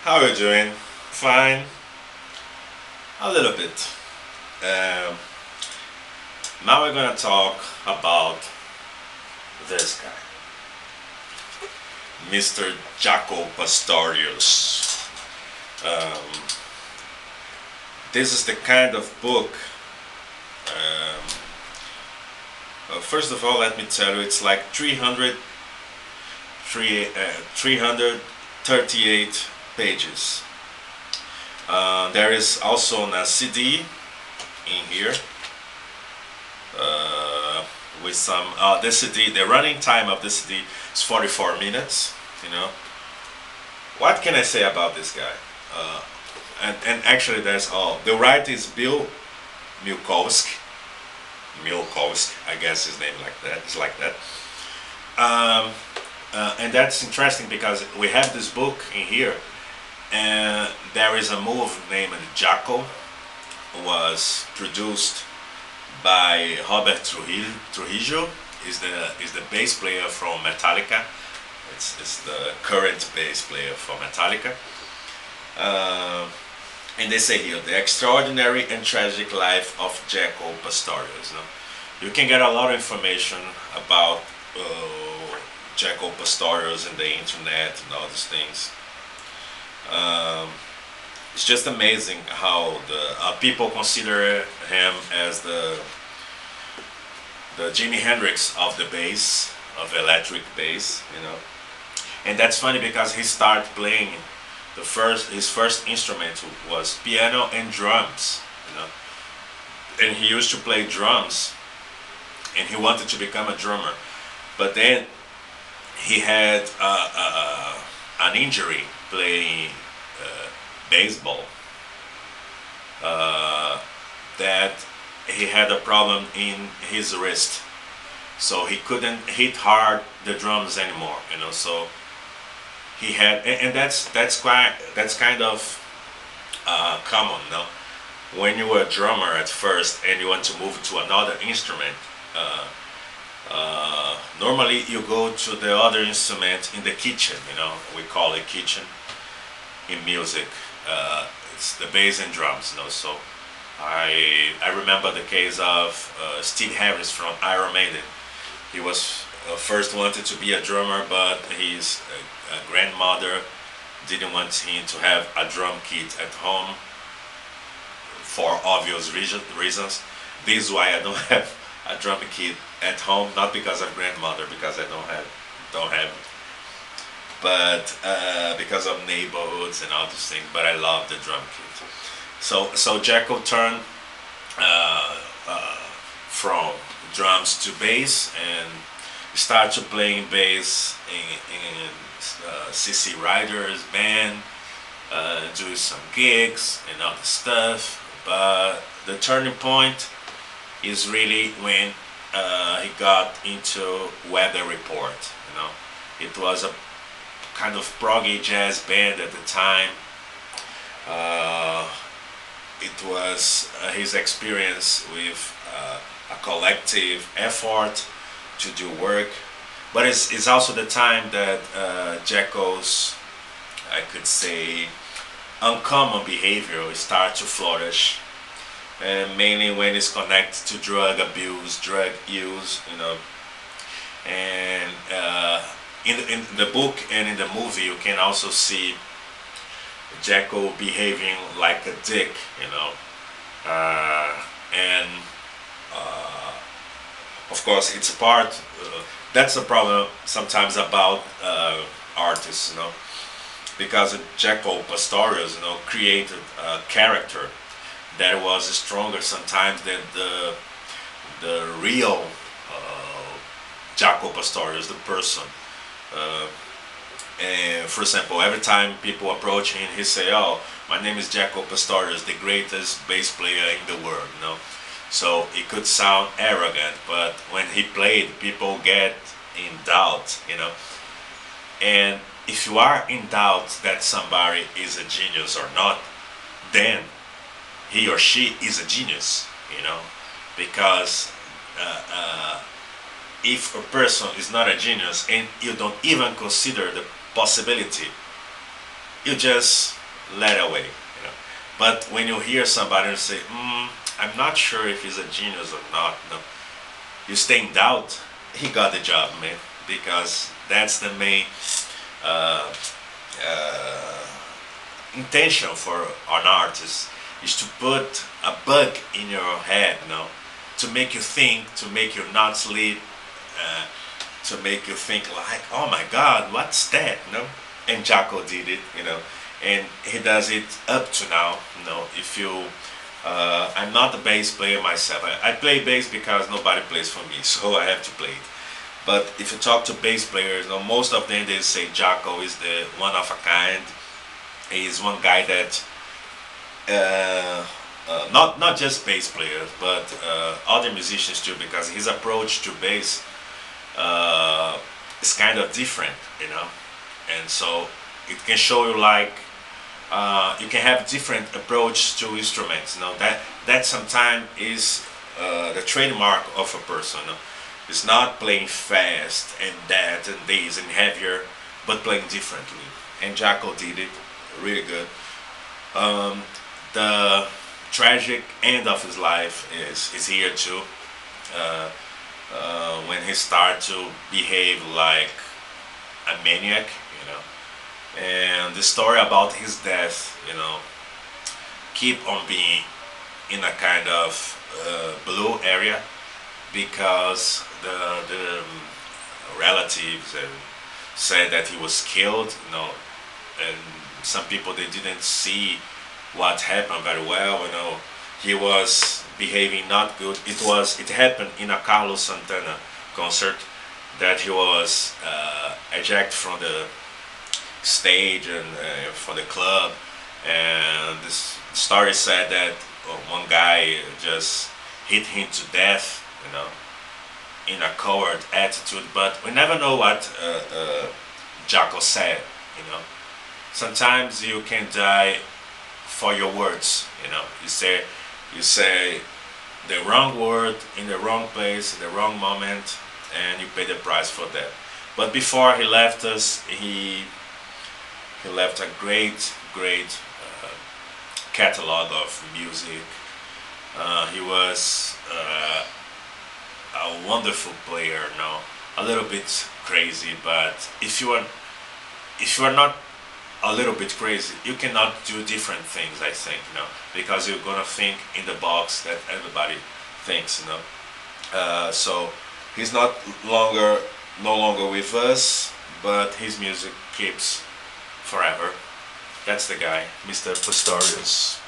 How are you doing? Fine. A little bit. Um, Now we're gonna talk about this guy, Mr. Jaco Pastorius. Um, this is the kind of book. Um, First of all, let me tell you, it's like 338 pages. There is also a CD in here uh, with some the CD. The running time of the CD is 44 minutes. You know, what can I say about this guy? Uh, and actually, that's all. The writer is Bill Milkowski. Milkowski, I guess his name like that. It's like that. Um, and that's interesting because we have this book in here, and there is a movie named Jaco, was produced by Robert Trujillo. Is the bass player from Metallica. It's the current bass player for Metallica. Uh, and they say here the extraordinary and tragic life of Jaco Pastorius. You can get a lot of information about Jaco Pastorius and the internet and all these things. Um, it's just amazing how the people consider him as the Jimi Hendrix of the bass, of electric bass, And that's funny because he started playing his first instrument was piano and drums, And he used to play drums, and he wanted to become a drummer, but then he had an injury playing baseball. That he had a problem in his wrist, so he couldn't hit hard the drums anymore. So he had, and that's kind of common, no? When you were a drummer at first and you want to move to another instrument, normally you go to the other instrument in the kitchen. We call it kitchen in music. It's the bass and drums. So I remember the case of Steve Harris from Iron Maiden. He was first wanted to be a drummer, but his grandmother didn't want him to have a drum kit at home for obvious reasons. This is why I don't have a drum kit at home, not because of grandmother, because I don't have it, but because of neighborhoods and all these things. But I love the drum kit. So Jaco turned from drums to bass and started playing bass in CC Riders band, doing some gigs and other stuff. But the turning point is really when he got into Weather Report. It was a kind of proggy jazz band at the time. It was his experience with a collective effort to do work, but it's also the time that Jaco's, I could say, uncommon behavior start to flourish, and mainly when it's connected to drug abuse, drug use, And in the book and in the movie, you can also see Jaco behaving like a dick, and of course it's part. That's a problem sometimes about artists, because Jaco Pastorius, created a character that was stronger sometimes than the real Jaco Pastorius, the person. And for example, every time people approach him, he say, "Oh, my name is Jaco Pastorius, the greatest bass player in the world." So it could sound arrogant, but when he played, people get in doubt. And if you are in doubt that somebody is a genius or not, then he or she is a genius. Because if a person is not a genius and you don't even consider the possibility you just let away, you know. But when you hear somebody say, I'm not sure if he's a genius or not, no, you stay in doubt. He got the job, man, because that's the main uh, uh, intention for an artist is to put a bug in your head, you know, to make you think, to make you not sleep, uh, to make you think like, oh my God, what's that, you know? And Jaco did it, you know, and he does it up to now, you know. If you, I'm not a bass player myself. I play bass because nobody plays for me, so I have to play it. But if you talk to bass players, you know, most of them they say Jaco is the one of a kind. He's one guy that not just bass players, but other musicians too, because his approach to bass is kind of different, you know, and so it can show you like you can have different approach to instruments. You know that sometimes is the trademark of a person. You know? It's not playing fast and that and this and heavier, but playing differently. And Jaco did it really good. Um, the tragic end of his life is here too. Uh, when he started to behave like a maniac, you know. And the story about his death, you know, keep on being in a kind of blue area because the relatives said that he was killed, you know, and some people they didn't see what happened very well, you know. He was behaving not good. It happened in a Carlos Santana concert that he was ejected from the stage and from the club, and this story said that one guy just hit him to death, you know, in a coward attitude. But we never know what Jaco said, you know. Sometimes you can die for your words, you know. You say the wrong word in the wrong place, in the wrong moment, and you pay the price for that. But before he left us, he left a great, great catalog of music. He was a wonderful player, you know, a little bit crazy. But if you are not a little bit crazy, you cannot do different things. I think, you know, because you're gonna think in the box that everybody thinks, you know. So he's no longer with us, but his music keeps forever. That's the guy, Mr. Pastorius.